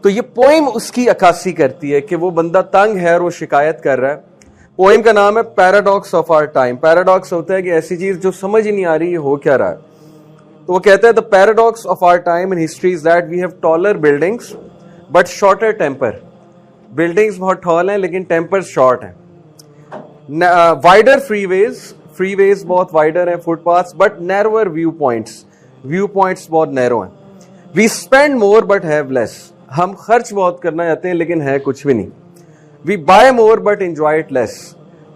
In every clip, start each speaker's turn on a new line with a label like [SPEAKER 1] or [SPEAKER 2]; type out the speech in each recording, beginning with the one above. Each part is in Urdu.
[SPEAKER 1] تو یہ پوئم اس کی عکاسی کرتی ہے کہ وہ بندہ تنگ ہے اور وہ شکایت کر رہا ہے. پوئم کا نام ہے paradox of our time. Paradox ہوتا ہے کہ ایسی چیز جو سمجھ ہی نہیں آ رہی یہ ہو کیا رہا ہے. تو وہ کہتا ہے the paradox of our time in history is that we have taller buildings but shorter temper. buildings بہت tall ہیں لیکن tempers short ہیں. wider freeways بہت wider ہیں, footpaths but narrower viewpoints بہت narrow ہیں. we spend more but have less. ہم خرچ بہت کرنا چاہتے ہیں لیکن ہے کچھ بھی نہیں. we buy more but enjoy it less.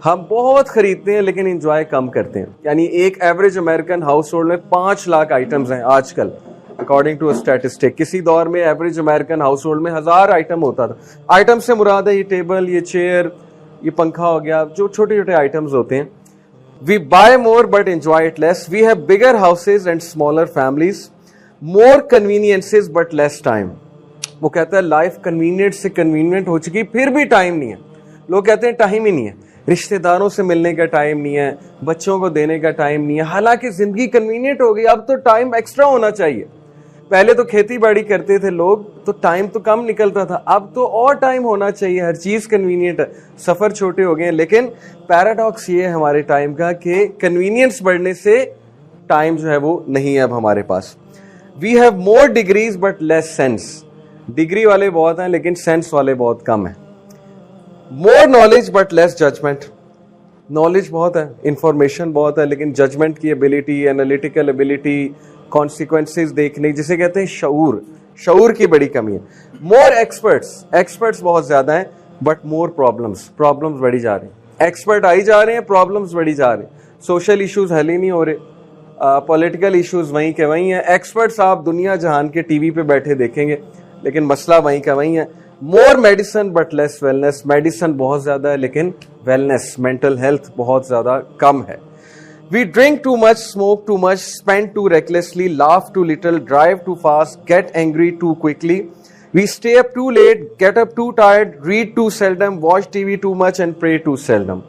[SPEAKER 1] ہم بہت خریدتے ہیں لیکن انجوائے کم کرتے ہیں. یعنی ایک ایوریج امریکن ہاؤس ہولڈ میں 5 لاکھ آئٹمز ہیں آج کل اکارڈنگ ٹو اسٹیٹسٹک. کسی دور میں ایوریج امریکن ہاؤس ہولڈ میں 1000 آئٹم ہوتا تھا. آئٹم سے مراد ہے یہ ٹیبل, یہ چیئر, یہ پنکھا ہو گیا, جو چھوٹے چھوٹے آئٹمز ہوتے ہیں. We buy more but enjoy it less. We have bigger houses and smaller families. More conveniences but less time. وہ کہتا ہے لائف کنوینئنٹ سے کنوینئنٹ ہو چکی پھر بھی ٹائم نہیں ہے. لوگ کہتے ہیں ٹائم ہی نہیں ہے, رشتہ داروں سے ملنے کا ٹائم نہیں ہے, بچوں کو دینے کا ٹائم نہیں ہے. حالانکہ زندگی کنوینئنٹ ہو گئی, اب تو ٹائم ایکسٹرا ہونا چاہیے. پہلے تو کھیتی باڑی کرتے تھے لوگ تو ٹائم تو کم نکلتا تھا, اب تو اور ٹائم ہونا چاہیے, ہر چیز کنوینئنٹ ہے, سفر چھوٹے ہو گئے ہیں. لیکن پیراڈاکس یہ ہے ہمارے ٹائم کا کہ کنوینئنس بڑھنے سے ٹائم جو ہے وہ نہیں ہے اب ہمارے پاس. We have more degrees but less sense. Degree والے بہت ہیں لیکن سینس والے بہت کم ہیں. More knowledge but less judgement. Knowledge بہت ہے, انفارمیشن بہت ہے, لیکن ججمنٹ کی ایبلٹی, انالیٹیکل ایبلٹی, کانسیکوینسز دیکھنے جسے کہتے ہیں شعور کی بڑی کمی ہے. مور ایکسپرٹس بہت زیادہ ہیں بٹ مور پرابلمس بڑھی جا رہی ہیں. ایکسپرٹ آئی جا رہے ہیں, پرابلمس بڑھی جا رہے ہیں. سوشل ایشوز حل ہی نہیں ہو رہے, پولیٹیکل ایشوز وہیں کے وہیں ہیں. ایکسپرٹس آپ دنیا جہان کے ٹی وی پہ بیٹھے دیکھیں گے لیکن مسئلہ وہیں کا وہیں ہے. More medicine but less wellness. Medicine بہت زیادہ ہے لیکن ویلنس, مینٹل ہیلتھ بہت زیادہ کم ہے. We drink too much, smoke too much, spend too recklessly, laugh too little, drive too fast, get angry too quickly. We stay up too late, get up too tired, read too seldom, watch TV too much and pray too seldom.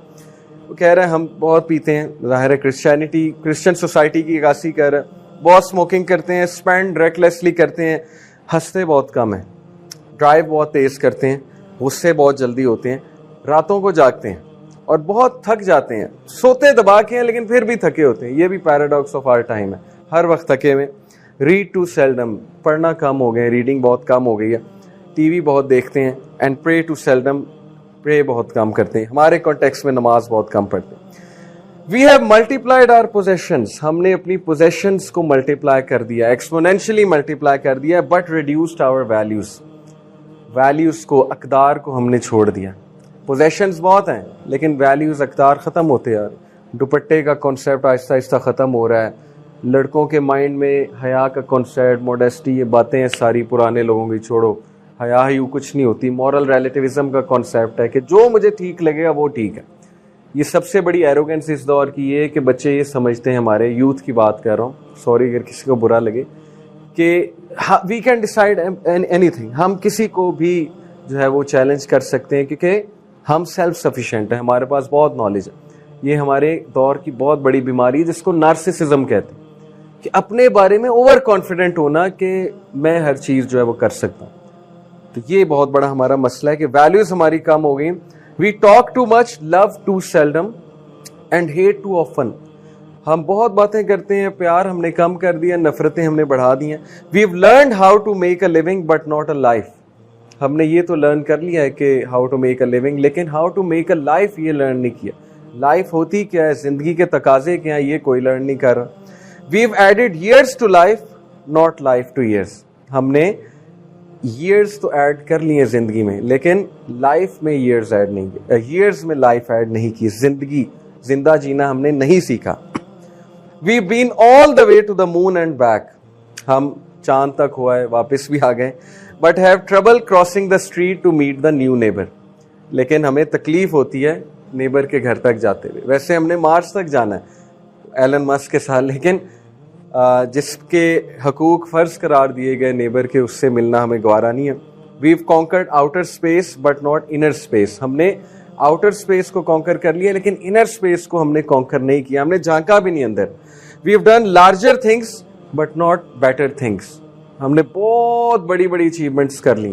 [SPEAKER 1] وہ کہہ رہے ہیں ہم بہت پیتے ہیں, ظاہر ہے کرسچن سوسائٹی کی عکاسی کر رہے ہیں. بہت اسموکنگ کرتے ہیں, اسپینڈ ریکلیسلی کرتے ہیں, ہنستے بہت کم ہیں, ڈرائیو بہت تیز کرتے ہیں, غصے بہت جلدی ہوتے ہیں, راتوں کو جاگتے ہیں اور بہت تھک جاتے ہیں. سوتے دبا کے ہیں لیکن پھر بھی تھکے ہوتے ہیں. یہ بھی پیراڈاکس آف آور ٹائم ہے, ہر وقت تھکے ہوئے. Read too seldom. پڑھنا کم ہو گئے, ریڈنگ بہت کم ہو گئی ہے. ٹی وی بہت دیکھتے ہیں. And pray too seldom. پرے بہت کم کرتے ہیں. ہمارے کانٹیکس میں نماز بہت کم پڑھتے ہیں. We have multiplied our possessions. ہم نے اپنی پوزیشنز کو ملٹیپلائی کر دیا, ایکسپونینشلی ملٹیپلائی کر دیا, بٹ ریڈیوسڈ آور ویلیوز کو, اقدار کو ہم نے چھوڑ دیا. پوزیشنز بہت ہیں لیکن ویلیوز, اقدار ختم ہوتے ہیں. دوپٹے کا کانسیپٹ آہستہ آہستہ ختم ہو رہا ہے. لڑکوں کے مائنڈ میں حیا کا کانسیپٹ, موڈیسٹی, یہ باتیں ہیں ساری پرانے لوگوں کی, چھوڑو. حیا ہی کچھ نہیں ہوتی. مورل ریلیٹیوزم کا کانسیپٹ ہے کہ جو مجھے ٹھیک لگے گا وہ ٹھیک ہے. یہ سب سے بڑی ایروگنس اس دور کی یہ ہے کہ بچے یہ سمجھتے ہیں, ہمارے یوتھ کی بات کر رہا ہوں, سوری اگر کسی کو برا لگے, کہ وی کین ڈیسائیڈ اینی تھنگ. ہم کسی کو بھی جو ہے وہ چیلنج کر سکتے ہیں کیونکہ ہم سیلف سفیشینٹ ہیں, ہمارے پاس بہت نالج ہے. یہ ہمارے دور کی بہت بڑی بیماری ہے جس کو نارسسزم کہتے ہیں, کہ اپنے بارے میں اوور کانفیڈنٹ ہونا کہ میں ہر چیز جو ہے وہ کر سکتا ہوں. تو یہ بہت بڑا ہمارا مسئلہ ہے کہ ویلیوز ہماری کم ہو گئی. We talk too much, love too seldom and hate too often. ہم بہت باتیں کرتے ہیں, پیار ہم نے کم کر دیا, نفرتیں ہم نے بڑھا دی ہیں. We have learned how to make a living but not a life. ہم نے یہ تو لرن کر لیا ہے کہ how to make a living, لیکن how to make a life یہ لرن نہیں کیا. لائف ہوتی کیا ہے, زندگی کے تقاضے کیا ہیں, یہ کوئی لرن نہیں کر رہا. We have added years to life, not life to years. ہم نے ایئرس تو ایڈ کر لیے زندگی میں لیکن لائف میں ایئرس ایڈ نہیں کیے, ایئرس میں لائف ایڈ نہیں کی. زندہ جینا ہم نے نہیں سیکھا. We've been all the way to the moon and back. ہم چاند تک ہوا ہے, واپس بھی آ گئے. But have trouble crossing the street to meet the new neighbor. لیکن ہمیں تکلیف ہوتی ہے نیبر کے گھر تک جاتے ہوئے. ویسے ہم نے مارس تک جانا ہے ایلن مسک کے ساتھ, لیکن جس کے حقوق فرض قرار دیے گئے نیبر کے, اس سے ملنا ہمیں گوارا نہیں ہے. We've conquered outer space but not inner space. ہم نے آؤٹر اسپیس کو کانکر کر لیا لیکن انر اسپیس کو ہم نے کانکر نہیں کیا, ہم نے جھانکا بھی نہیں اندر. We have done larger things but not better things. ہم نے بہت بڑی بڑی اچیومنٹس کر لی.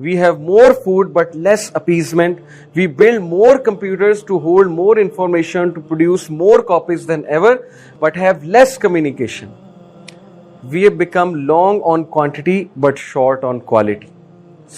[SPEAKER 1] We have more food but less appeasement. We build more computers to hold more information, to produce more copies than ever, but have less communication. We have become long on quantity but short on quality.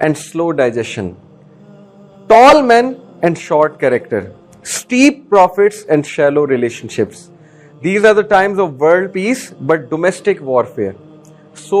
[SPEAKER 1] and slow digestion, tall men and short character, steep profits and shallow relationships. These are the times of world peace but domestic warfare. So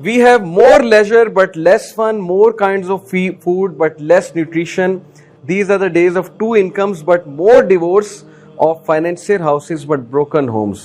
[SPEAKER 1] We have more leisure but less fun, more kinds of food but less nutrition. These are the days of two incomes but more divorce, of financier houses but broken homes.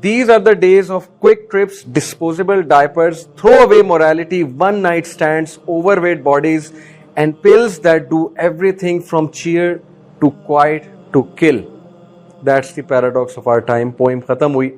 [SPEAKER 1] These are the days of quick trips, disposable diapers, throwaway morality, one night stands, overweight bodies, and pills that do everything from cheer to quiet to kill. That's the paradox of our time. Poem khatam hui.